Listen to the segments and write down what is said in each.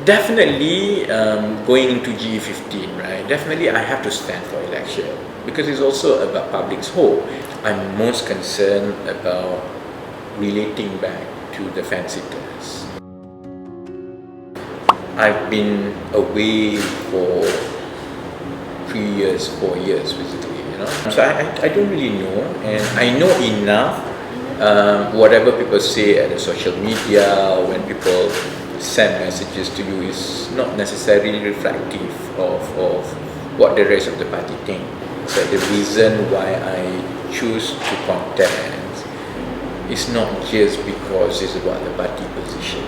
Definitely going into G15, right? Definitely I have to stand for election because it's also about public's hope. I'm most concerned about relating back to the fence-sitters. I've been away for 3 years, 4 years basically, So I don't really know, and I know enough. Whatever people say at the social media, when people send messages to you, is not necessarily reflective of what the rest of the party think. So the reason why I choose to contest is not just because it's about the party position.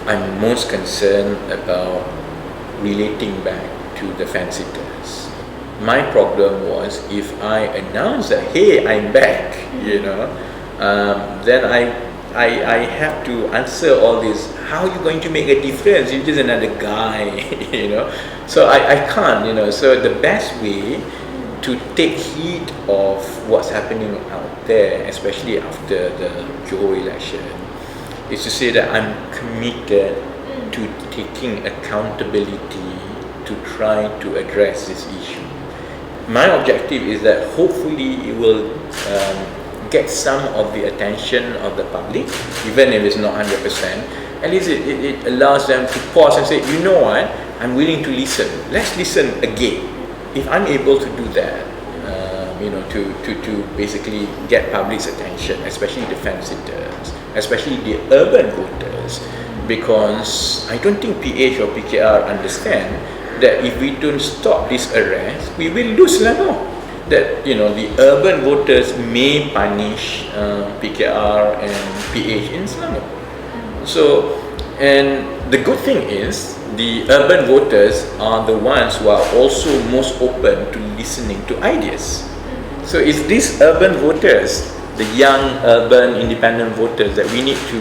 I'm most concerned about relating back to the fence-sitters. My problem was if I announce that, hey, I'm back, then I have to answer all this. How are you going to make a difference? You're just another guy, So I can't, So the best way to take heed of what's happening out there, especially after the Johor election, is to say that I'm committed to taking accountability to try to address this issue. My objective is that hopefully it will get some of the attention of the public, even if it's not 100%. At least it allows them to pause and say, you know what, I'm willing to listen. Let's listen again. If I'm able to do that, to basically get public's attention, especially the fence-sitters, especially the urban voters, because I don't think PH or PKR understand that if we don't stop this arrest, we will lose Selangor. That the urban voters may punish PKR and PH in Selangor. So, and the good thing is the urban voters are the ones who are also most open to listening to ideas. So it's these urban voters, the young urban independent voters, that we need to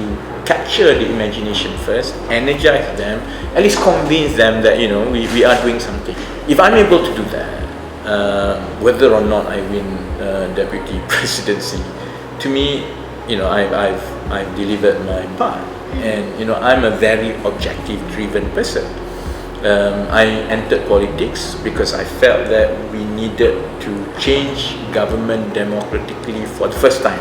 capture the imagination first, energize them, at least convince them that we are doing something. If I'm able to do that, whether or not I win deputy presidency, to me, I've delivered my part, and I'm a very objective driven person. I entered politics because I felt that we needed to change government democratically for the first time.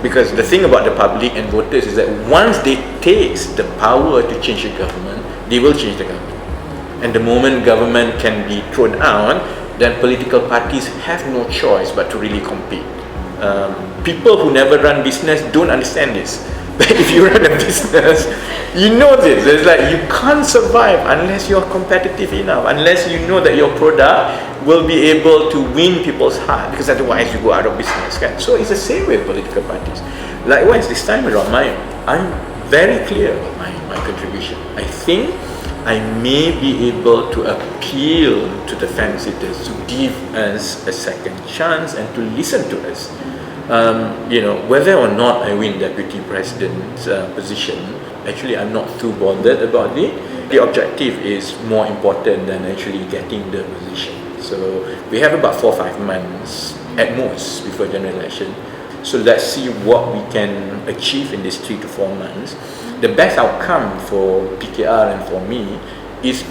Because the thing about the public and voters is that once they taste the power to change the government, they will change the government. And the moment government can be thrown out, then political parties have no choice but to really compete. People who never run business don't understand this. But if you run a business, you know this. It's like you can't survive unless you're competitive enough, unless you know that your product will be able to win people's heart, because otherwise you go out of business. Right? So it's the same with political parties. Likewise, this time around, I'm very clear about my contribution. I think I may be able to appeal to the fence-sitters to give us a second chance and to listen to us. Whether or not I win deputy president's position, actually I'm not too bothered about it. The objective is more important than actually getting the position. So we have about 4 or 5 months at most before general election. So let's see what we can achieve in these 3 to 4 months. The best outcome for PKR and for me is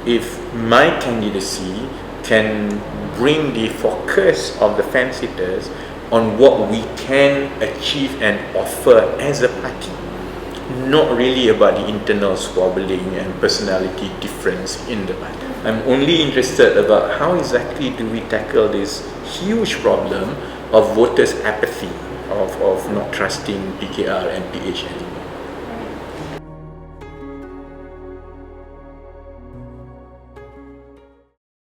if my candidacy can bring the focus of the fence-sitters on what we can achieve and offer as a party, not really about the internal squabbling and personality difference in the party. I'm only interested about how exactly do we tackle this huge problem of voters' apathy, of not trusting PKR and PH anymore.